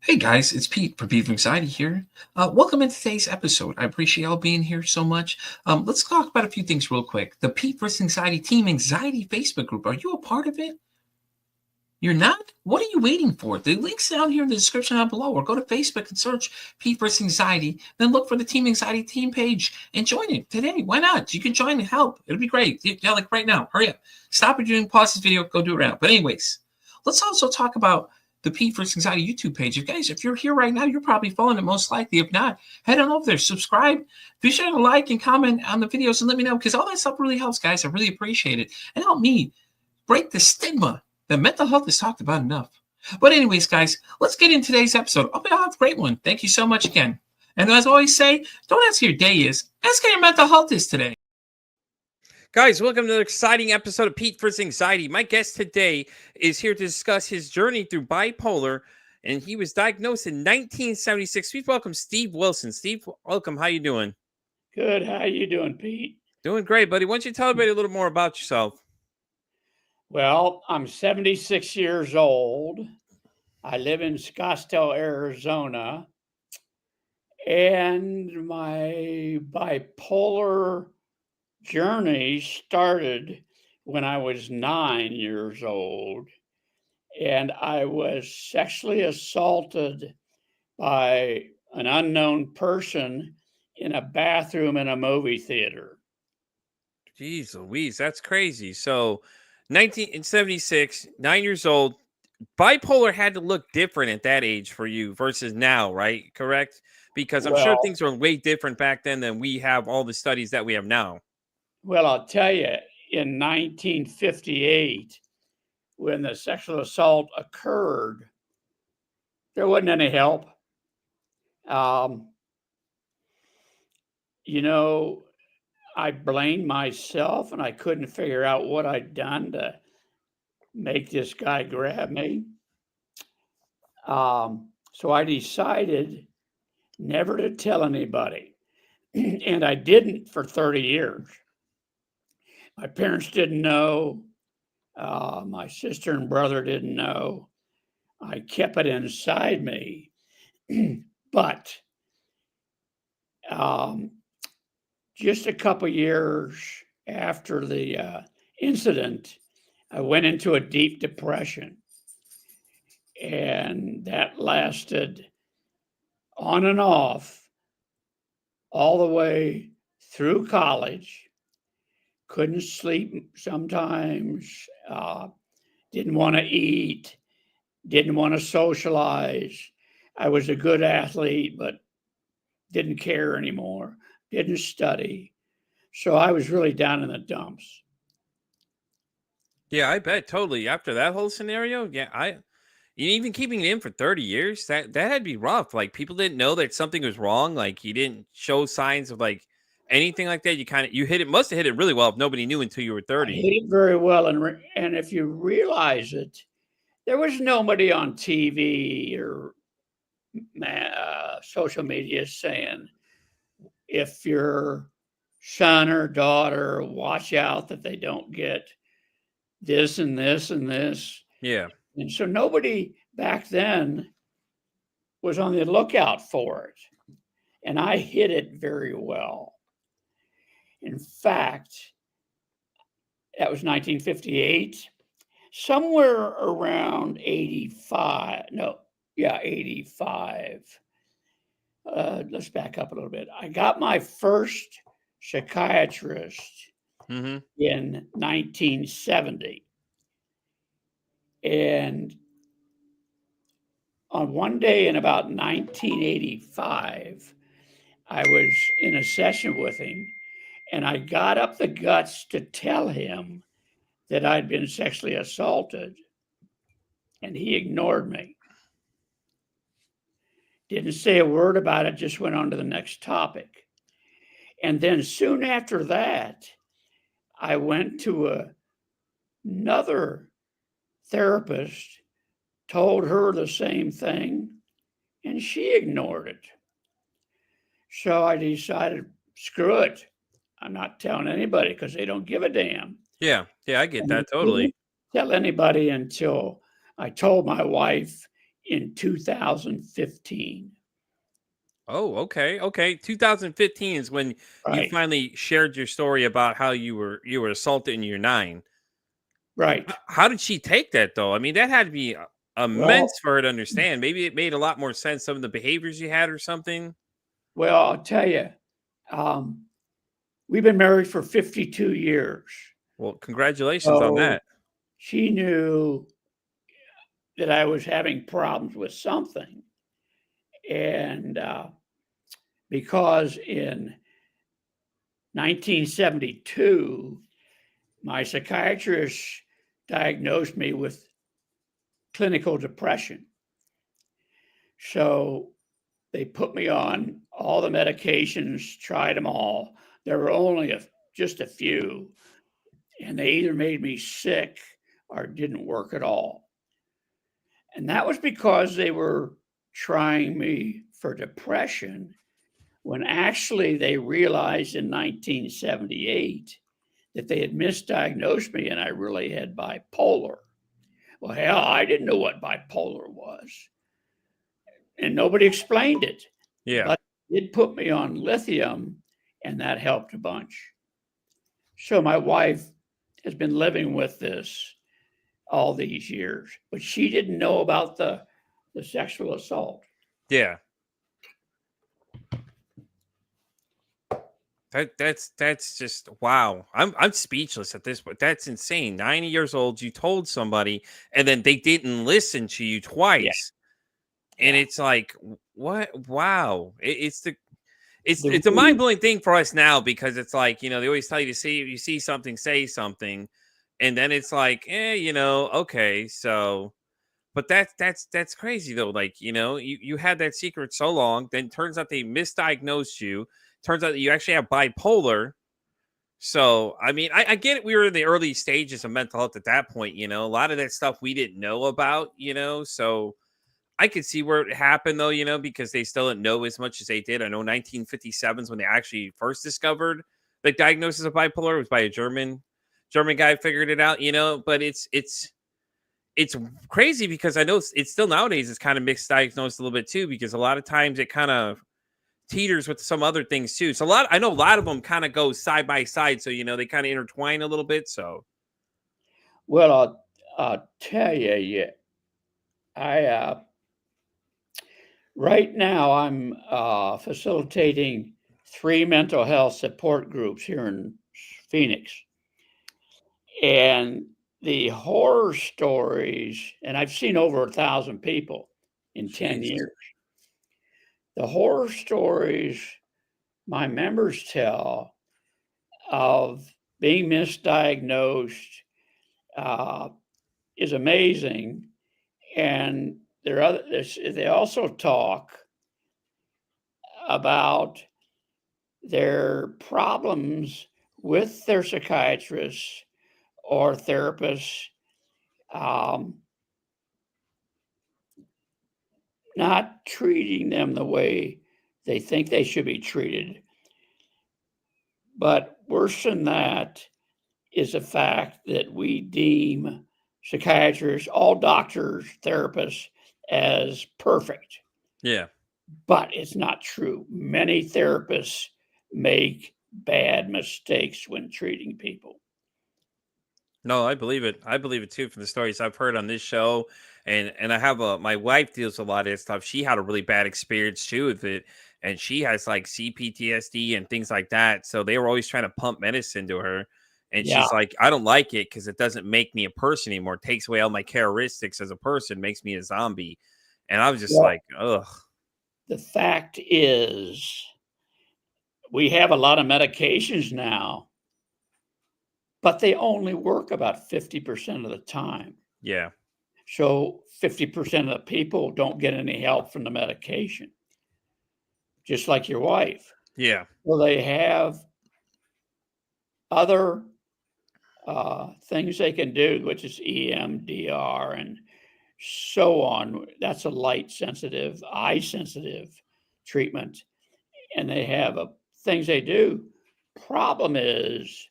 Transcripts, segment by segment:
Hey guys, it's Pete from Beef Anxiety here. Welcome in today's episode. I appreciate y'all being here so much. Let's talk about a few things real quick. The Pete vs. Anxiety Team Anxiety Facebook group. Are you a part of it? You're not? What are you waiting for? The link's down here in the description down below, or go to Facebook and search Pete vs. Anxiety. Then look for the Team Anxiety Team page and join it today. Why not? You can join and help. It'll be great. Yeah, like right now. Hurry up. Stop what you're doing, pause this video, go do it right now. But anyways, let's also talk about the Pete vs. Anxiety YouTube page. If you're here right now, you're probably following it most likely. If not, head on over there, subscribe, be sure to like and comment on the videos and let me know, because all that stuff really helps, guys. I really appreciate it. And help me break the stigma that mental health is talked about enough. But anyways, guys, let's get in today's episode. I'll have a great one. Thank you so much again. And as I always say, don't ask how your day is. Ask how your mental health is today. Guys, welcome to an exciting episode of Pete vs. Anxiety. My guest today is here to discuss his journey through bipolar, and he was diagnosed in 1976. Please welcome Steve Wilson. Steve, welcome. How you doing? Good. How you doing, Pete? Doing great, buddy. Why don't you tell everybody a little more about yourself? Well, I'm 76 years old. I live in Scottsdale, Arizona, and my bipolar journey started when I was 9 years old, and I was sexually assaulted by an unknown person in a bathroom in a movie theater. Jeez Louise, that's crazy. So 1976, 9 years old, bipolar had to look different at that age for you versus now, right? Correct? Because I'm sure Well, things were way different back then than we have all the studies that we have now. well, I'll tell you, in 1958, when the sexual assault occurred, there wasn't any help. Um, you know, I blamed myself and I couldn't figure out what I'd done to make this guy grab me. So I decided never to tell anybody. And I didn't for 30 years. My parents didn't know. My sister and brother didn't know. I kept it inside me. But just a couple years after the incident, I went into a deep depression. And that lasted on and off all the way through college. Couldn't sleep sometimes, didn't want to eat, didn't want to socialize. I was a good athlete, but didn't care anymore, didn't study. So I was really down in the dumps. Yeah, I bet totally. After that whole scenario, even keeping it in for 30 years, that had to be rough. Like, people didn't know that something was wrong. Like, you didn't show signs of like anything like that. You must have hit it really well if nobody knew until you were I 30. hit it very well. And if you realize it, there was nobody on TV or social media saying, if your son or daughter, watch out that they don't get this and this and this. Yeah. And so nobody back then was on the lookout for it. And I hid it very well. In fact, that was 1958. Somewhere around 85. 85. Let's back up a little bit. I got my first psychiatrist Mm-hmm. in 1970. And on one day in about 1985, I was in a session with him, and I got up the guts to tell him that I'd been sexually assaulted, and he ignored me. Didn't say a word about it, just went on to the next topic. And then soon after that, I went to another therapist, told her the same thing, and she ignored it. So I decided, screw it. I'm not telling anybody because they don't give a damn. Yeah, I get And that I totally. didn't tell anybody until I told my wife in 2015. Oh, okay, okay. 2015 is when you Right, finally shared your story about how you were assaulted in year 9. right. How did she take that though? I mean, that had to be Well, immense for her to understand. Maybe it made a lot more sense some of the behaviors you had or something. I'll tell you, um, we've been married for 52 years. Well, congratulations on So that. she knew that I was having problems with something. And because in 1972, my psychiatrist diagnosed me with clinical depression. So they put me on all the medications, tried them all. There were only just a few, and they either made me sick or didn't work at all. And that was because they were trying me for depression when actually they realized in 1978 that they had misdiagnosed me and I really had bipolar. Well, hell, I didn't know what bipolar was, and nobody explained it. Yeah. But it put me on lithium, and that helped a bunch. So my wife has been living with this all these years, but she didn't know about the sexual assault. Yeah. That's just wow. I'm speechless at this point. That's insane. 90 years old, you told somebody and then they didn't listen to you Yeah, twice. And yeah. it's like what wow. It's the The it's a re- mind-blowing thing for us now because it's like, they always tell you to see you see something, say something. And then it's like, okay, so but that's crazy though. Like, you had that secret so long, then turns out they misdiagnosed you. Turns out that you actually have bipolar. So, I mean, I get it. We were in the early stages of mental health at that point, a lot of that stuff we didn't know about, so I could see where it happened though, because they still didn't know as much as they did. I know 1957 is when they actually first discovered the diagnosis of bipolar. It was by a German guy figured it out, but it's crazy because I know it's still nowadays it's kind of misdiagnosed a little bit too, because a lot of times it kind of teeters with some other things too. So I know a lot of them kind of go side by side. So, they kind of intertwine a little bit. So well, I'll tell you, yeah, I right now I'm facilitating 3 mental health support groups here in Phoenix, and the horror stories, and I've seen over 1,000 people in 10 jeez. years. The horror stories my members tell of being misdiagnosed uh, is amazing. And they also talk about their problems with their psychiatrists or therapists, um, not treating them the way they think they should be treated. But worse than that is the fact that we deem psychiatrists, all doctors, therapists, as perfect. Yeah. But it's not true. Many therapists make bad mistakes when treating people. No, I believe it. I believe it too from the stories I've heard on this show. And I have my wife deals with a lot of this stuff. She had a really bad experience too with it. And she has like CPTSD and things like that. So they were always trying to pump medicine to her. And Yeah. she's like, I don't like it because it doesn't make me a person anymore. It takes away all my characteristics as a person, makes me a zombie. And I was just Well, like, ugh. the fact is, we have a lot of medications now, but they only work about 50% of the time. Yeah. So 50% of the people don't get any help from the medication, just like your wife. Yeah. Well, they have other things they can do, which is EMDR and so on. That's a light sensitive, eye sensitive treatment. And they have things they do. Problem is,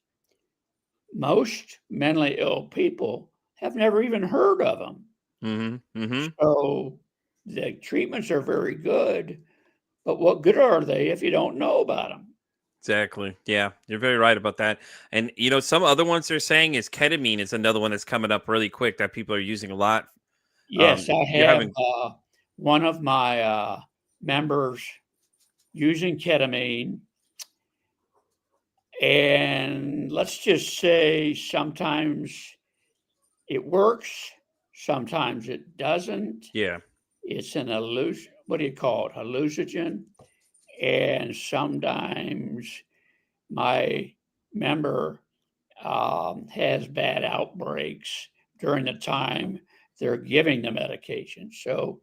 most mentally ill people have never even heard of them. Mm-hmm. Mm-hmm. So the treatments are very good, but what good are they if you don't know about them? Exactly. Yeah, you're very right about that. And some other ones they're saying is ketamine is another one that's coming up really quick that people are using a lot. Yes, I You're have having one of my members using ketamine, and let's just say sometimes it works, sometimes it doesn't. yeah. It's an illusion. What do you call it? Hallucinogen. And sometimes my member has bad outbreaks during the time they're giving the medication. So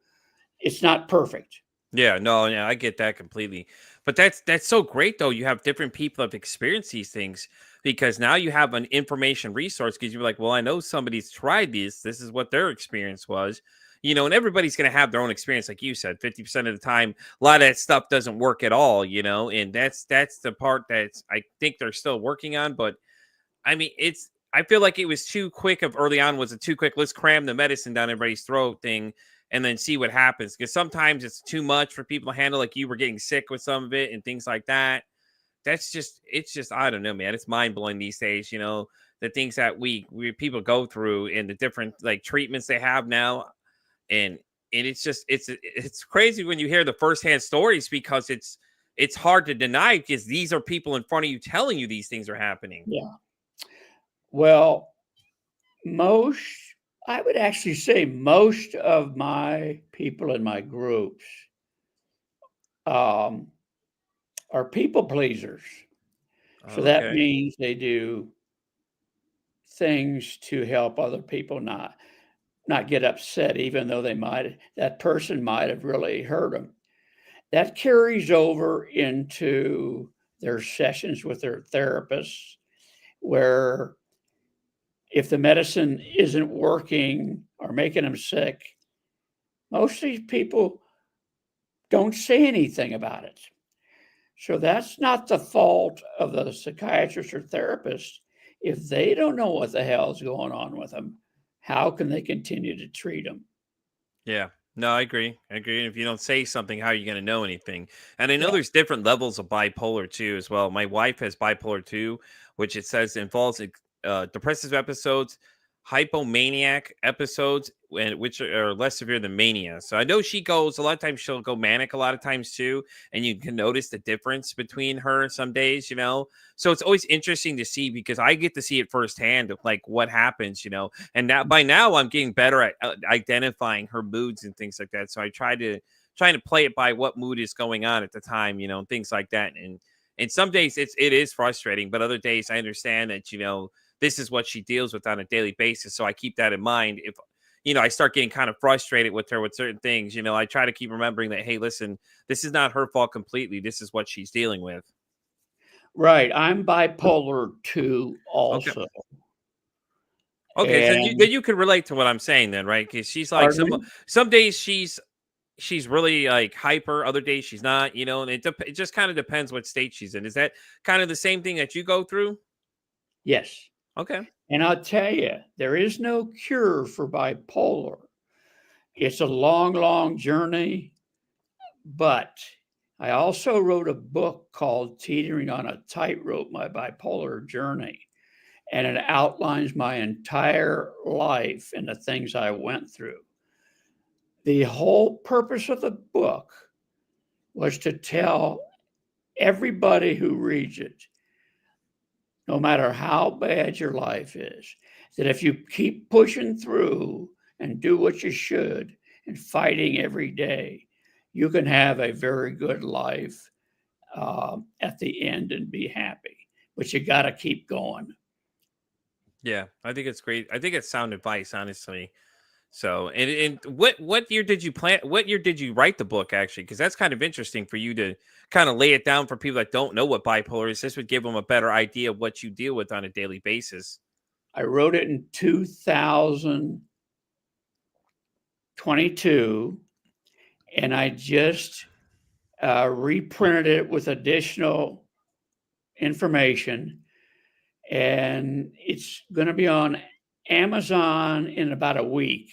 it's not perfect. Yeah, no, yeah, I get that completely. But that's so great though. You have different people that have experienced these things because now you have an information resource because you're like, well, I know somebody's tried this. This is what their experience was. And everybody's gonna have their own experience, like you said, 50% of the time, a lot of that stuff doesn't work at all, and that's the part that I think they're still working on. But I mean, I feel like it was too quick of early on. Was it too quick? Let's cram the medicine down everybody's throat thing and then see what happens. Because sometimes it's too much for people to handle. Like you were getting sick with some of it and things like that. It's just, I don't know, man. It's mind blowing these days, the things that we people go through and the different like treatments they have now. And it's just, it's crazy when you hear the firsthand stories because it's hard to deny because these are people in front of you telling you these things are happening. Yeah. Well, most, I would actually say most of my people in my groups um, are people pleasers. So Oh, that okay. means they do things to help other people not get upset, even though that person might have really hurt them. That carries over into their sessions with their therapists, where if the medicine isn't working or making them sick, most of these people don't say anything about it. So that's not the fault of the psychiatrist or therapist. If they don't know what the hell's going on with them, how can they continue to treat them? Yeah. No, I agree. I agree. And if you don't say something, how are you going to know anything? And I know Yeah. there's different levels of bipolar too, as well. My wife has bipolar too, which it says involves depressive episodes, hypomaniac episodes, which are less severe than mania. So I know she goes a lot of times. She'll go manic a lot of times too, and you can notice the difference between her some days. So it's always interesting to see because I get to see it firsthand of like what happens. And now by now I'm getting better at identifying her moods and things like that. So I trying to play it by what mood is going on at the time, and things like that. And some days it is frustrating, but other days I understand that this is what she deals with on a daily basis. So I keep that in mind. If I start getting kind of frustrated with her with certain things, I try to keep remembering that, hey, listen, this is not her fault completely. This is what she's dealing with. Right. I'm bipolar 2 Okay. also. Okay, so And you can relate to what I'm saying then, right? Because she's like pardon me? some days she's really like hyper, other days she's not, and it just kind of depends what state she's in. Is that kind of the same thing that you go through? Yes. Okay. And I'll tell you, there is no cure for bipolar. It's a long, long journey, but I also wrote a book called Teetering on a Tightrope, My Bipolar Journey. And it outlines my entire life and the things I went through. The whole purpose of the book was to tell everybody who reads it, no matter how bad your life is, that if you keep pushing through and do what you should and fighting every day, you can have a very good life at the end and be happy. But you got to keep going. Yeah, I think it's great. I think it's sound advice, honestly. So, and what year did you plan? What year did you write the book actually? Because that's kind of interesting for you to kind of lay it down for people that don't know what bipolar is. This would give them a better idea of what you deal with on a daily basis. I wrote it in 2022, and I just reprinted it with additional information, and it's going to be on Amazon in about a week.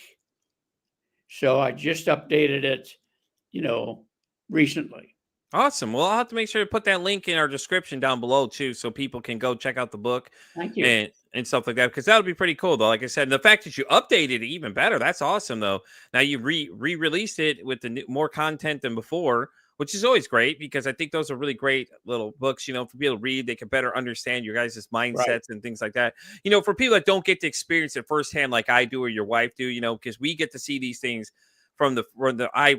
So I just updated it, recently. Awesome. Well, I'll have to make sure to put that link in our description down below too, so people can go check out the book Thank you. and stuff like that. Because that would be pretty cool, though. Like I said, the fact that you updated it even better. That's awesome, though. Now you re-released it with the more content than before, which is always great because I think those are really great little books. For people to read, they can better understand your guys' Right. mindsets and things like that. For people that don't get to experience it firsthand, like I do or your wife do, because we get to see these things from the eye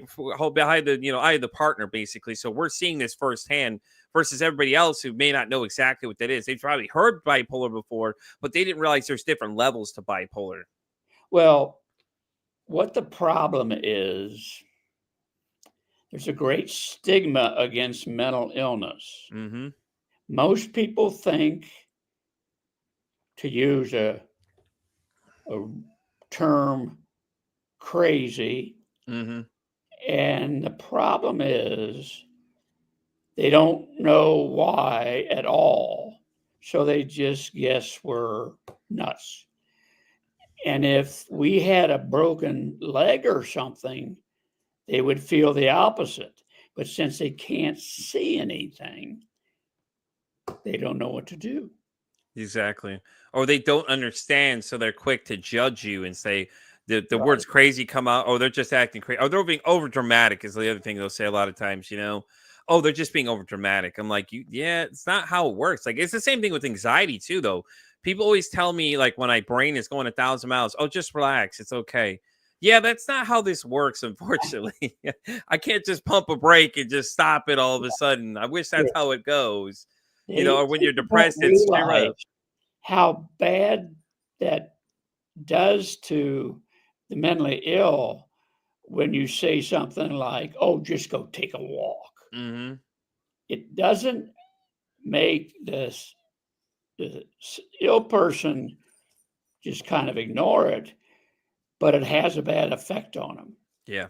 behind the eye of the partner, basically. So we're seeing this firsthand versus everybody else who may not know exactly what that is. They've probably heard bipolar before, but they didn't realize there's different levels to bipolar. Well, what the problem is, there's a great stigma against mental illness. Mm-hmm. Most people think, to use a term, crazy. Mm-hmm. And the problem is they don't know why at all. So they just guess we're nuts. And if we had a broken leg or something, they would feel the opposite. But since they can't see anything, they don't know what to do. Exactly. Or they don't understand, so they're quick to judge you and say the Right. words crazy come out, or they're just acting crazy, or they're being over dramatic is the other thing they'll say a lot of times, Oh, they're just being over dramatic. I'm like, yeah, it's not how it works. Like, it's the same thing with anxiety too, though. People always tell me, like, when my brain is going 1,000 miles, oh, just relax, it's okay. Yeah, that's not how this works, unfortunately. I can't just pump a brake and just stop it all of a sudden. I wish that's how it goes. Or when you're People don't depressed, it's straight realize up. how bad that does to the mentally ill when you say something like, "Oh, just go take a walk." Mhm. It doesn't make the ill person just kind of ignore it, but it has a bad effect on them. Yeah.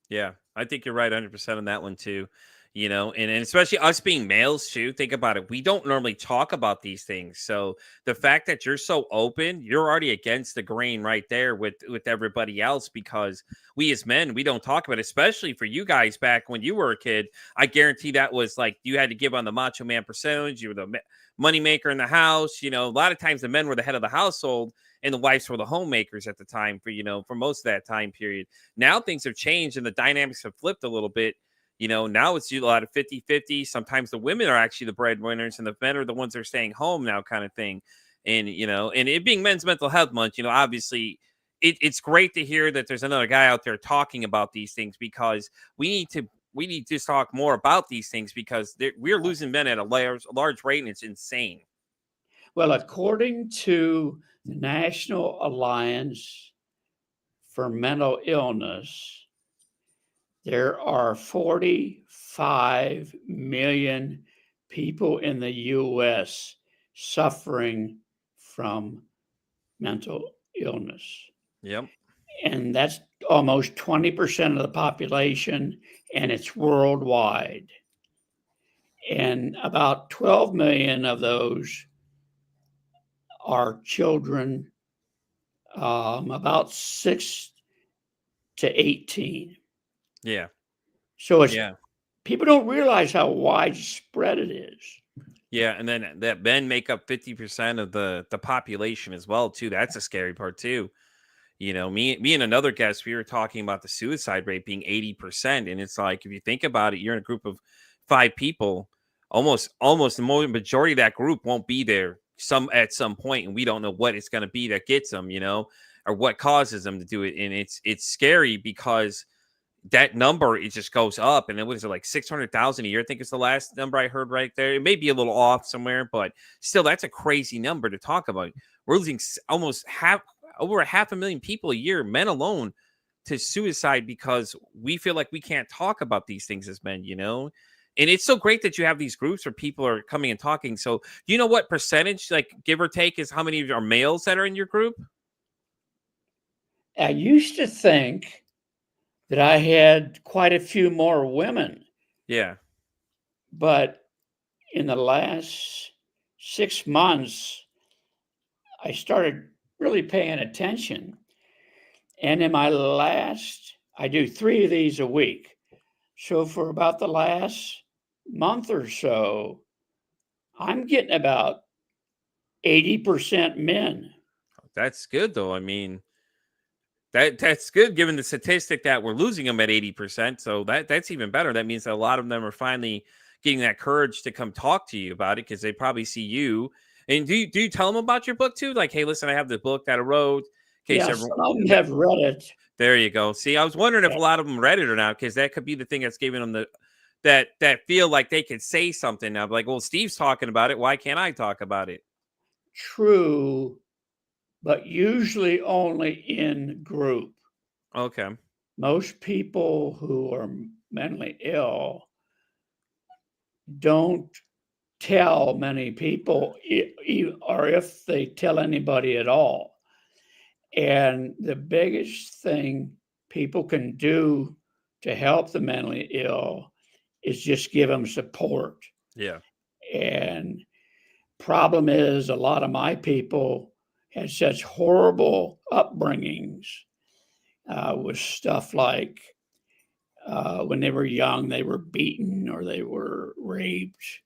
Yeah. I think you're right 100% on that one too. And especially us being males too. Think about it. We don't normally talk about these things. So the fact that you're so open, you're already against the grain right there with everybody else, because we as men, we don't talk about it, especially for you guys back when you were a kid. I guarantee that was like you had to give on the macho man percentage. You were the money maker in the house. A lot of times the men were the head of the household and the wives were the homemakers at the time for most of that time period. Now things have changed and the dynamics have flipped a little bit. Now it's a lot of 50-50. Sometimes the women are actually the breadwinners and the men are the ones that are staying home now, kind of thing. And it being Men's Mental Health Month, obviously it's great to hear that there's another guy out there talking about these things, because we need to talk more about these things, because we're losing men at a large rate, and it's insane. Well, according to the National Alliance for Mental Illness, there are 45 million people in the US suffering from mental illness. Yep. And that's almost 20% of the population, and it's worldwide. And about 12 million of those are children, about 6 to 18. Yeah. So it's Yeah. people don't realize how widespread it is. Yeah, and then that men make up 50% of the population as well too. That's a scary part too. Me and another guest, we were talking about the suicide rate being 80%. And it's like, if you think about it, you're in a group of 5 people, almost the majority of that group won't be there at some point, and we don't know what it's going to be that gets them, or what causes them to do it. And it's scary because that number, it just goes up. And then what is it, like 600,000 a year? I think it's the last number I heard right there. It may be a little off somewhere, but still, that's a crazy number to talk about. We're losing almost over 500,000 people a year, men alone, to suicide, because we feel like we can't talk about these things as men. And it's so great that you have these groups where people are coming and talking. So do you know what percentage, like give or take, is how many are males that are in your group? I used to think that I had quite a few more women, Yeah. but in the last 6 months, I started really paying attention. And in my I do 3 of these a week. So for about the last month or so, I'm getting about 80% men. That's good though. I mean, that's good given the statistic that we're losing them at 80%. So that's even better. That means that a lot of them are finally getting that courage to come talk to you about it because they probably see you. And do you tell them about your book too? Like, hey, listen, I have the book that I wrote. In case Yeah, everyone, some of them have read it. there you go. See, I was wondering if a lot of them read it or not, because that could be the thing that's giving them that feel like they could say something now. Like, well, Steve's talking about it. Why can't I talk about it? True, but usually only in group. Okay. Most people who are mentally ill don't tell many people, or if they tell anybody at all. And the biggest thing people can do to help the mentally ill is just give them support. Yeah. And problem is, a lot of my people had such horrible upbringings with stuff like when they were young, they were beaten or they were raped.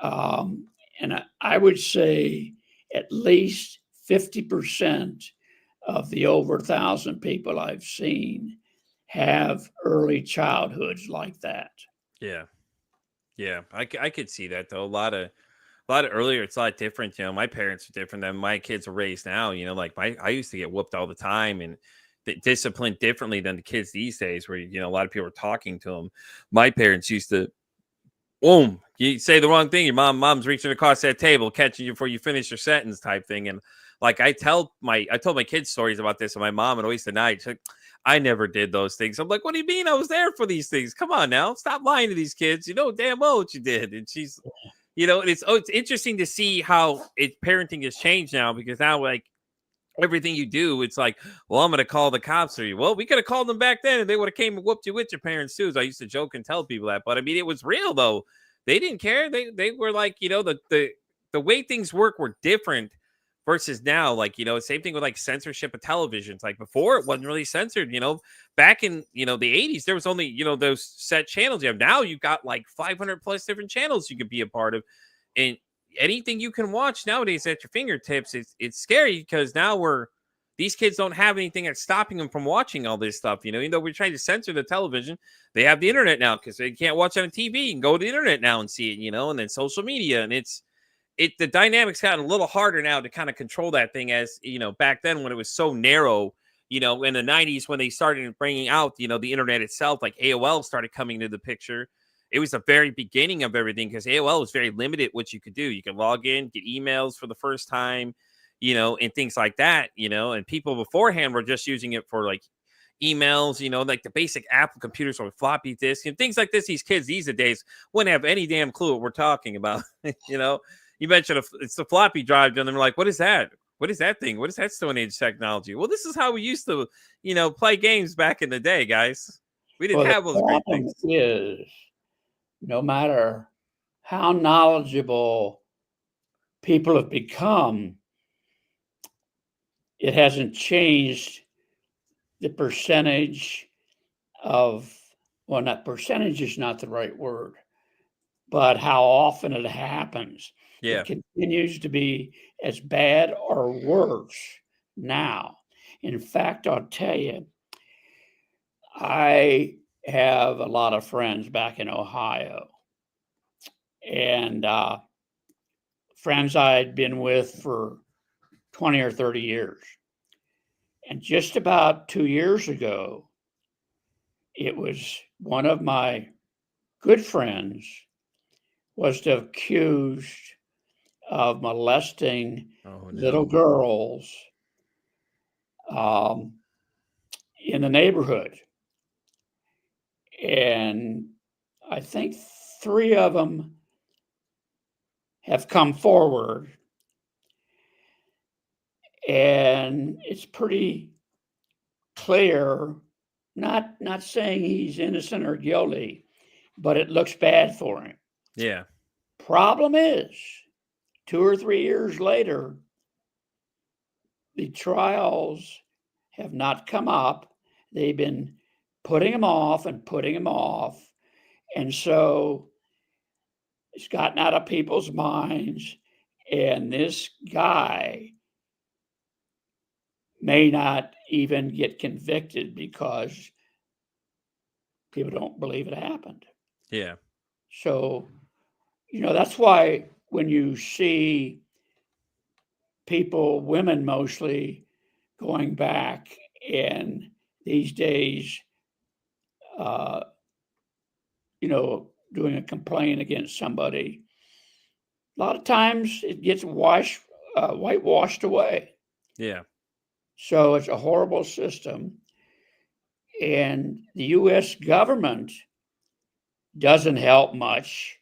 And I would say at least 50% of the over 1,000 people I've seen have early childhoods like that. Yeah. Yeah. I could see that though. A lot of earlier, it's a lot different. My parents are different than my kids are raised now. Like I used to get whooped all the time and disciplined differently than the kids these days, where a lot of people are talking to them. My parents used to, boom, you say the wrong thing, your mom's reaching across that table, catching you before you finish your sentence, type thing. And like I told my kids stories about this, and my mom would always deny it. She's like, I never did those things. I'm like, what do you mean? I was there for these things. Come on now, stop lying to these kids. You know damn well what you did. And she's, and it's interesting to see how parenting has changed now, because now like everything you do, it's like, well, I'm gonna call the cops for you. Well, we could have called them back then and they would have came and whooped you with your parents too. So I used to joke and tell people that. But I mean, it was real though. They didn't care. They were like, the way things work were different versus now. Like, same thing with like censorship of televisions. Like before it wasn't really censored, back in the 80s, there was only, those set channels you have. Now you've got like 500 plus different channels you could be a part of. And anything you can watch nowadays at your fingertips, it's scary, because now these kids don't have anything that's stopping them from watching all this stuff. Even though we're trying to censor the television, they have the internet now, because they can't watch it on TV. You can go to the internet now and see it, and then social media. And the dynamics gotten a little harder now to kind of control that thing, as back then when it was so narrow. In the 90s, when they started bringing out the internet itself, like AOL started coming into the picture. It was the very beginning of everything, because AOL was very limited what you could do. You could log in, get emails for the first time, and things like that, and people beforehand were just using it for like emails, like the basic Apple computers or floppy disks and things like this. These kids these days wouldn't have any damn clue what we're talking about. You mentioned it's the floppy drive, and they're like, what is that? What is that thing? What is that Stone Age technology? Well, this is how we used to, play games back in the day, guys. We didn't Well, the have those great problem things. is, no matter how knowledgeable people have become, it hasn't changed the percentage of, well, not percentage is not the right word, but how often it happens. Yeah. It continues to be as bad or worse now. In fact, I'll tell you, I have a lot of friends back in Ohio, and friends I'd been with for 20 or 30 years. And just about 2 years ago, it was one of my good friends was accused of molesting little girls in the neighborhood. And I think 3 of them have come forward. And it's pretty clear, not saying he's innocent or guilty, but it looks bad for him. Yeah. Problem is, 2 or 3 years later, the trials have not come up. They've been putting them off and putting them off. And so it's gotten out of people's minds. And this guy may not even get convicted because people don't believe it happened. Yeah. So, that's why when you see people, women mostly, going back and these days, doing a complaint against somebody, a lot of times it gets whitewashed away. Yeah. So it's a horrible system. And the U.S. government doesn't help much.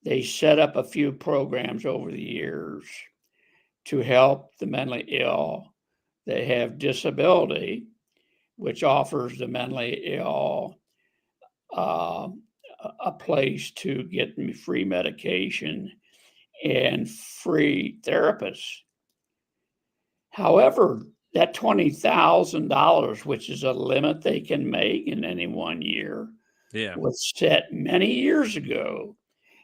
They set up a few programs over the years to help the mentally ill. They have disability, which offers the mentally ill a place to get free medication and free therapists. However, that $20,000, which is a limit they can make in any 1 year, Yeah. was set many years ago,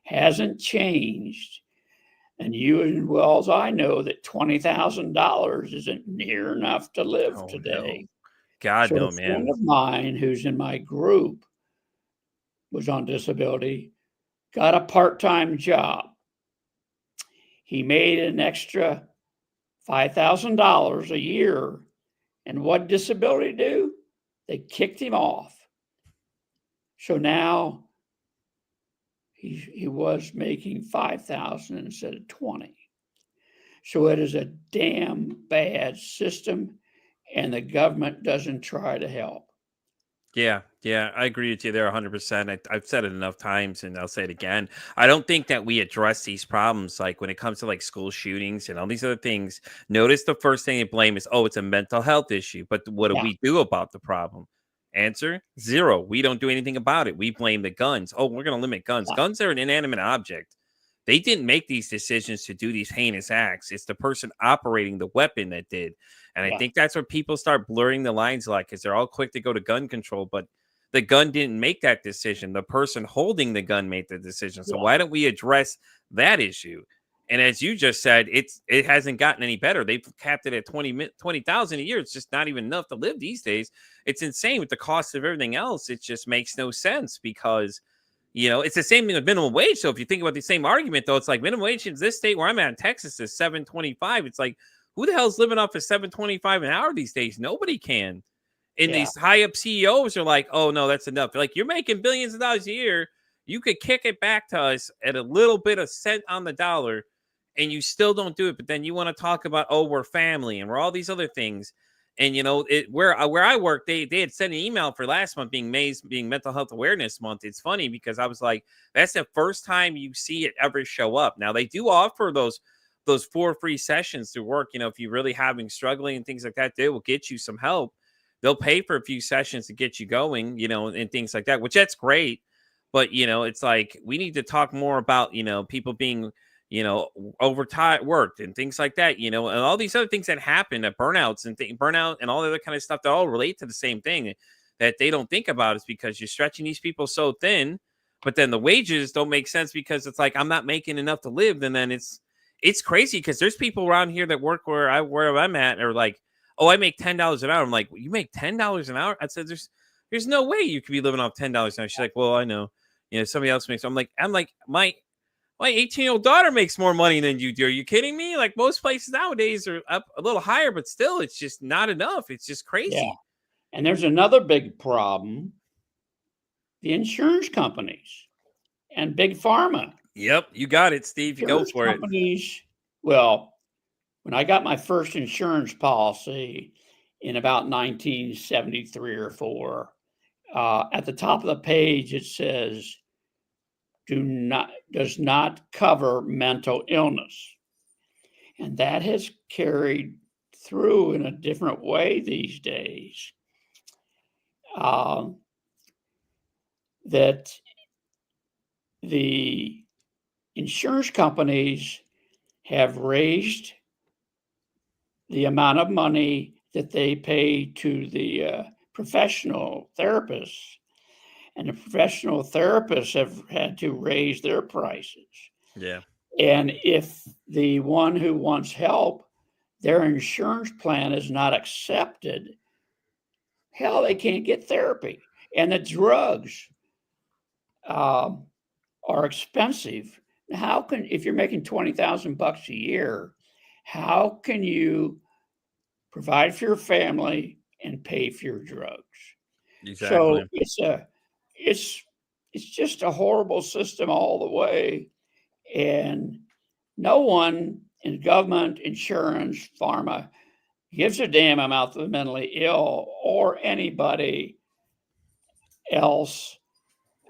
hasn't changed. And you as well as I know that $20,000 isn't near enough to live Oh, today. no. God, So no, a friend man. of mine who's in my group was on disability, got a part-time job. He made an extra $5,000 a year. And what disability do? They kicked him off. So now he was making 5,000 instead of 20. So it is a damn bad system, and the government doesn't try to help. Yeah, yeah, I agree with you there 100%. I've said it enough times and I'll say it again. I don't think that we address these problems like when it comes to like school shootings and all these other things. Notice the first thing they blame is, oh, it's a mental health issue. But what do Yeah, we do about the problem? Answer zero. We don't do anything about it. We blame the guns. Oh, we're going to limit guns. yeah, Guns are an inanimate object. They didn't make these decisions to do these heinous acts. It's the person operating the weapon that did. And I yeah, think that's where people start blurring the lines like, because they're all quick to go to gun control, but the gun didn't make that decision. The person holding the gun made the decision. So yeah, why don't we address that issue? And as you just said, it hasn't gotten any better. They've capped it at 20,000 a year. It's just not even enough to live these days. It's insane with the cost of everything else. It just makes no sense because it's the same thing with minimum wage. So if you think about the same argument, though, it's like minimum wage in this state where I'm at in Texas is $7.25. It's like, who the hell's living off of $7.25 an hour these days? Nobody can. And yeah, these high up CEOs are like, oh no, that's enough. Like, you're making billions of dollars a year. You could kick it back to us at a little bit of cent on the dollar, and you still don't do it. But then you want to talk about, oh, we're family and we're all these other things. And where I work, they had sent an email for last month being Mental Health Awareness Month. It's funny because I was like, that's the first time you see it ever show up. Now they do offer those 4 free sessions to work. If you're really having struggling and things like that, they will get you some help. They'll pay for a few sessions to get you going, and things like that, which that's great. But it's like we need to talk more about people being overtime worked and things like that, and all these other things that happen at burnouts and burnout and all the other kind of stuff that all relate to the same thing that they don't think about is because you're stretching these people so thin, but then the wages don't make sense because it's like I'm not making enough to live. And then it's crazy because there's people around here that work where I'm at are like, oh, I make $10 an hour. I'm like, well, you make $10 an hour? I said, there's no way you could be living off $10 an hour. She's like, well, I know, somebody else makes. I'm like, my 18-year-old daughter makes more money than you do. Are you kidding me? Like most places nowadays are up a little higher, but still, it's just not enough. It's just yeah. crazy. And there's another big problem: the insurance companies and big pharma. Yep, you got it, Steve. You go Insurance for it. companies. Well, when I got my first insurance policy in about 1973 or 4, at the top of the page it says does not cover mental illness. And that has carried through in a different way these days. That the insurance companies have raised the amount of money that they pay to the professional therapists, and the professional therapists have had to raise their prices. Yeah. And if the one who wants help, their insurance plan is not accepted, hell, they can't get therapy. And the drugs are expensive. How can, if you're making $20,000 a year, how can you provide for your family and pay for your drugs? So Exactly. it's just a horrible system all the way, and no one in government, insurance, pharma gives a damn about the mentally ill or anybody else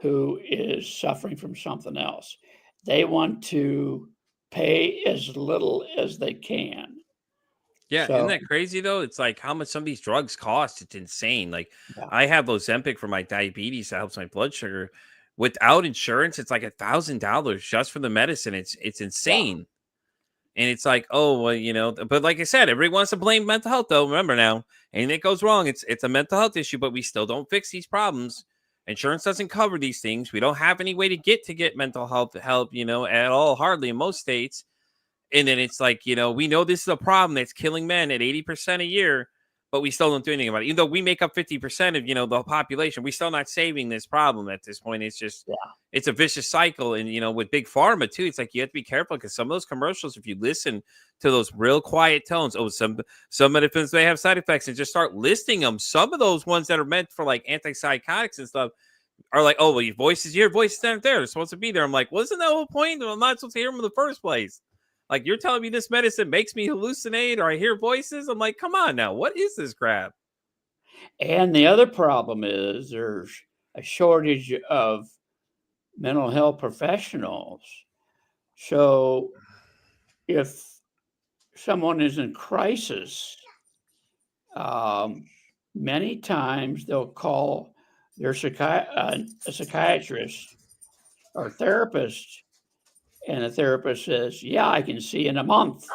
who is suffering from something else. They want to pay as little as they can. Yeah, isn't So, that crazy though? It's like how much some of these drugs cost. It's insane. Like yeah, I have Ozempic for my diabetes that helps my blood sugar. Without insurance, it's like $1,000 just for the medicine. It's yeah. insane. And it's like, oh well, but like I said, everybody wants to blame mental health though. Remember now, anything that goes wrong, it's a mental health issue, but we still don't fix these problems. Insurance doesn't cover these things. We don't have any way to get mental health help, at all, hardly in most states. And then it's like, we know this is a problem that's killing men at 80% a year, but we still don't do anything about it. Even though we make up 50% of, the population, we're still not saving this problem at this point. It's just, Yeah. it's a vicious cycle. And, with big pharma too, it's like, you have to be careful because some of those commercials, if you listen to those real quiet tones, some medicines, they have side effects, and just start listing them. Some of those ones that are meant for like antipsychotics and stuff are like, oh, well, your voice is here, voice is not there. They're supposed to be there. I'm like, wasn't that the whole point? I'm not supposed to hear them in the first place. Like, you're telling me this medicine makes me hallucinate or I hear voices? I'm like, come on now. What is this crap? And the other problem is there's a shortage of mental health professionals. So if someone is in crisis, many times they'll call their a psychiatrist or therapist, and the therapist says, "Yeah, I can see in a month."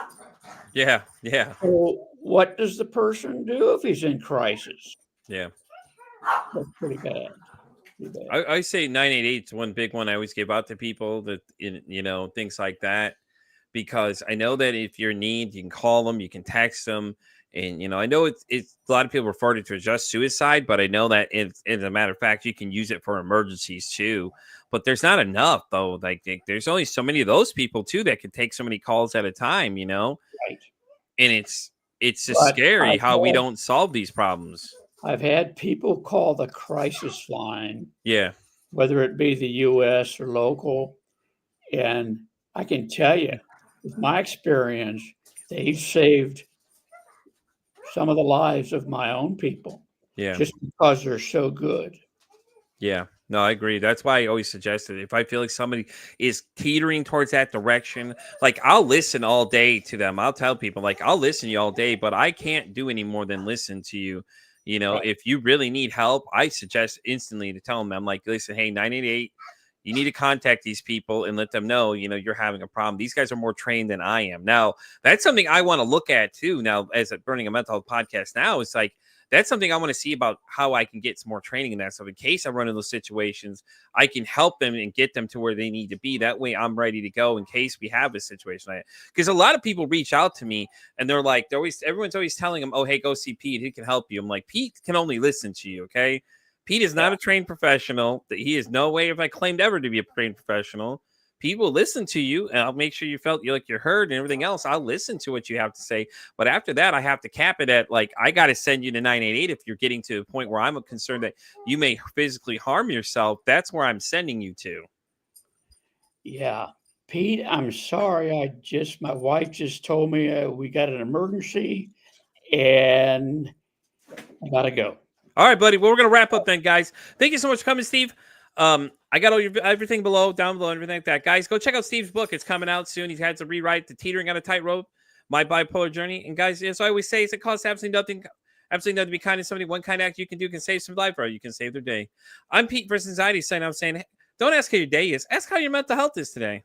Yeah. Yeah. So what does the person do if he's in crisis? Yeah. That's pretty bad. Pretty bad. I say 988 is one big one I always give out to people that, things like that, because I know that if you're in need, you can call them, you can text them. And, I know it's a lot of people refer to it as just suicide, but I know that as a matter of fact, you can use it for emergencies too. But there's not enough though. Like there's only so many of those people too that can take so many calls at a time, Right. and it's just But scary how we don't solve these problems. I've had people call the crisis line, Yeah. whether it be the US or local, and I can tell you, with my experience, they've saved some of the lives of my own people Yeah. just because they're so good. Yeah. No, I agree. That's why I always suggest it. If I feel like somebody is teetering towards that direction, like I'll listen all day to them. I'll tell people, like, I'll listen to you all day, but I can't do any more than listen to you. Right. If you really need help, I suggest instantly to tell them, I'm like, listen, hey, 988, you need to contact these people and let them know, you're having a problem. These guys are more trained than I am. Now, that's something I want to look at too. Now, as a Burning a Mental Health podcast now, it's like, that's something I want to see about how I can get some more training in that stuff. In case I run into those situations, I can help them and get them to where they need to be. That way I'm ready to go in case we have a situation like that. Because a lot of people reach out to me and they're like, everyone's always telling them, oh, hey, go see Pete. He can help you. I'm like, Pete can only listen to you. Okay. Pete is not a trained professional. He is no way if I claimed ever to be a trained professional. People listen to you, and I'll make sure you felt like you're heard and everything else. I'll listen to what you have to say. But after that, I have to cap it at like, I got to send you to 988 if you're getting to a point where I'm concerned that you may physically harm yourself. That's where I'm sending you to. Yeah. Pete, I'm sorry. My wife just told me we got an emergency and I got to go. All right, buddy. Well, we're going to wrap up then, guys. Thank you so much for coming, Steve. I got all everything down below, everything like that. Guys, go check out Steve's book. It's coming out soon. He's had to rewrite the Teetering on a Tightrope, My Bipolar Journey. And guys, as I always say, it costs absolutely nothing to be kind to somebody. One kind act you can do can save some life, or you can save their day. I'm Pete versus Anxiety, saying, don't ask how your day is. Ask how your mental health is today.